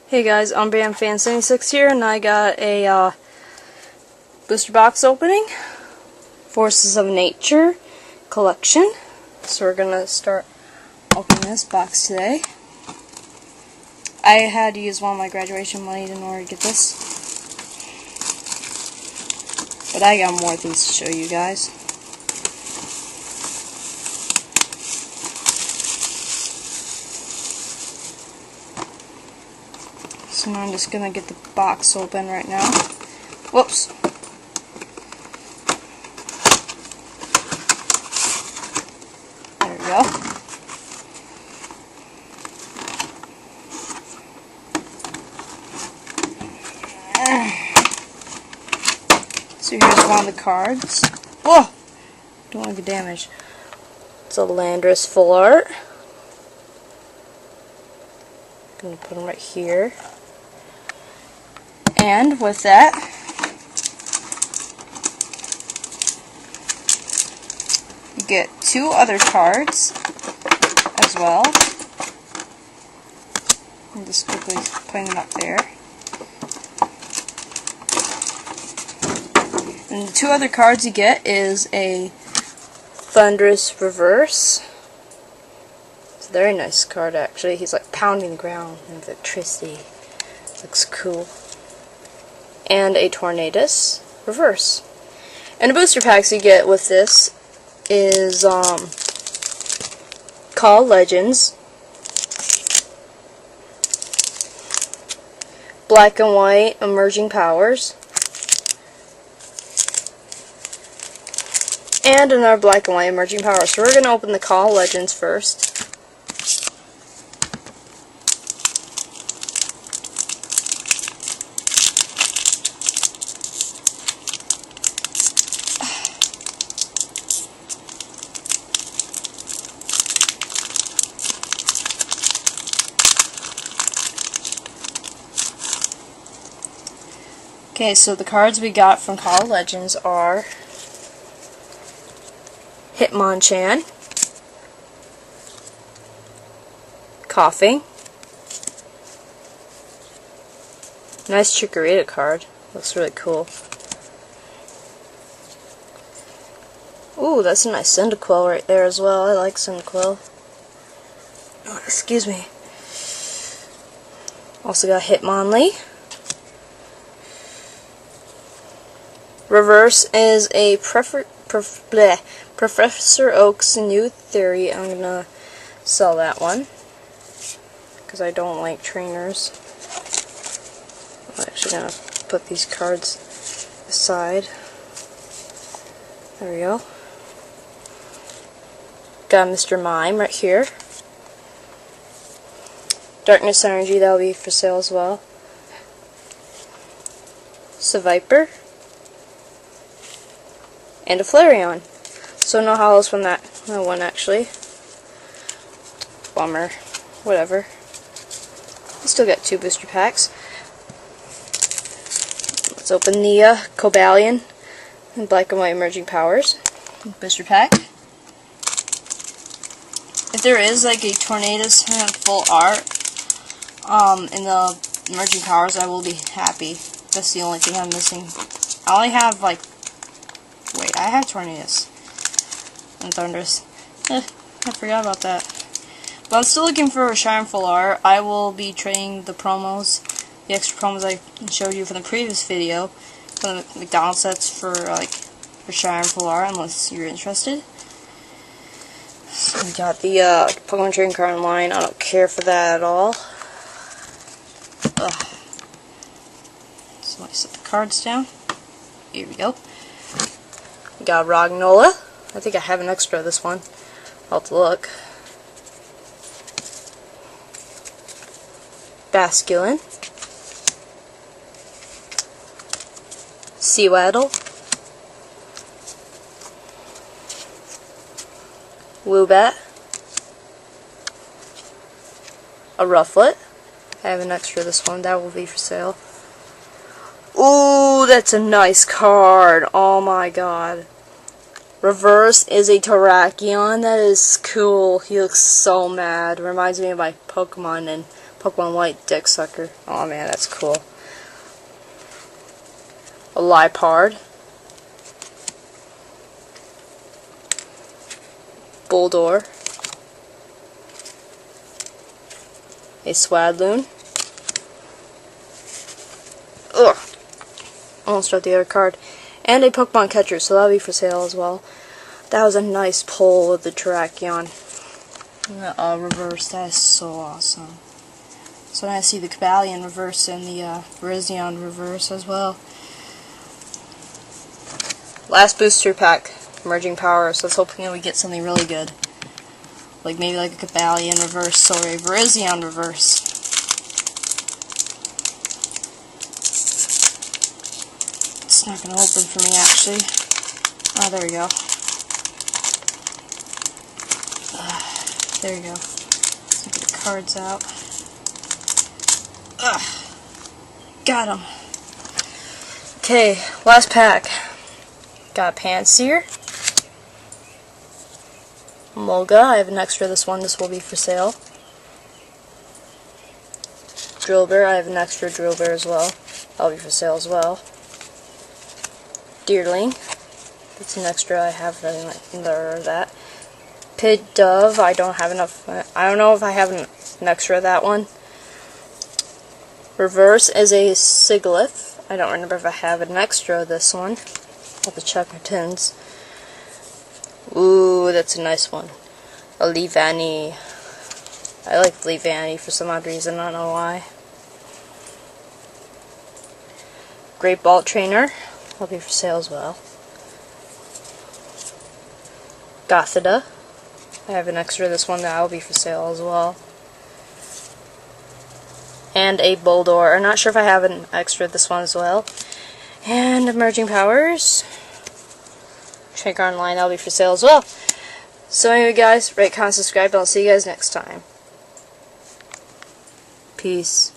Hey guys, BamFan76 here, and I got a booster box opening. Forces of Nature collection. So we're gonna start opening this box today. I had to use one of my graduation money in order to get this, but I got more of these to show you guys. So now I'm just gonna get the box open right now. Whoops. There we go. So here's one of the cards. Whoa! Don't want to get damaged. It's a Landorus full art. I'm gonna put them right here. And with that, you get two other cards as well. I'm just quickly putting them up there. And the two other cards you get is a Thundurus Reverse. It's a very nice card actually. He's like pounding the ground with electricity. Looks cool. And a Tornadus Reverse. And the booster packs you get with this is Call Legends, Black and White Emerging Powers, and another Black and White Emerging Powers. So we're going to open the Call Legends first. Okay, so the cards we got from Call Legends are Hitmonchan, Coughing, nice Chikorita card, looks really cool. Ooh, that's a nice Cyndaquil right there as well. I like Cyndaquil. Oh, excuse me. Also got Hitmonlee. Reverse is a Professor Oak's New Theory. I'm gonna sell that one because I don't like trainers. I'm actually gonna put these cards aside. There we go. Got Mr. Mime right here. Darkness Energy, that'll be for sale as well. Seviper. And a Flareon. So no hollows from that one actually. Bummer. Whatever. We still got two booster packs. Let's open the Cobalion and Black and White Emerging Powers booster pack. If there is like a Tornadus full art in the Emerging Powers, I will be happy. That's the only thing I'm missing. I only have like I have Tornadus and Thundurus. I forgot about that. But I'm still looking for a Shine Full Art. I will be trading the promos, the extra promos I showed you from the previous video, from the McDonald's sets for Shine Full Art, unless you're interested. So we got the Pokemon Trading Card Online. I don't care for that at all. Ugh. So let me set the cards down. Here we go. We got Rognola. I think I have an extra of this one. I'll have to look. Basculin. Seawaddle. Woobat. A Rufflet. I have an extra of this one. That will be for sale. Ooh, that's a nice card. Oh my god. Reverse is a Terrakion. That is cool. He looks so mad. Reminds me of my Pokemon in Pokemon White Dick Sucker. Oh man, that's cool. A Liepard. Bulldor. A Swadloon. Ugh. Almost dropped the other card. And a Pokemon Catcher, so that'll be for sale as well. That was a nice pull with the Terrakion. Reverse, that is so awesome. So now I see the Cobalion reverse and the Virizion reverse as well. Last booster pack, Emerging Powers. So let's hoping we get something really good. Like maybe like a Cobalion reverse or a Virizion reverse. It's not going to open for me actually. Oh, there we go. There we go. Let's get the cards out. Got him. Okay, last pack. Got Pansear. Molga, I have an extra of this one. This will be for sale. Drillbur, I have an extra Drillbur as well. That'll be for sale as well. Deerling, that's an extra. I have that. Pidove, I don't have enough. I don't know if I have an extra of that one. Reverse is a Sigilyph. I don't remember if I have an extra of this one. I'll have to check my tins. Ooh, that's a nice one. A Leavanny. I like Leavanny for some odd reason, I don't know why. Great Ball Trainer. That'll be for sale as well. Gothita. I have an extra of this one that will be for sale as well. And a Bulldor. I'm not sure if I have an extra of this one as well. And Emerging Powers. Check online, that'll be for sale as well. So anyway guys, rate, comment, subscribe, and I'll see you guys next time. Peace.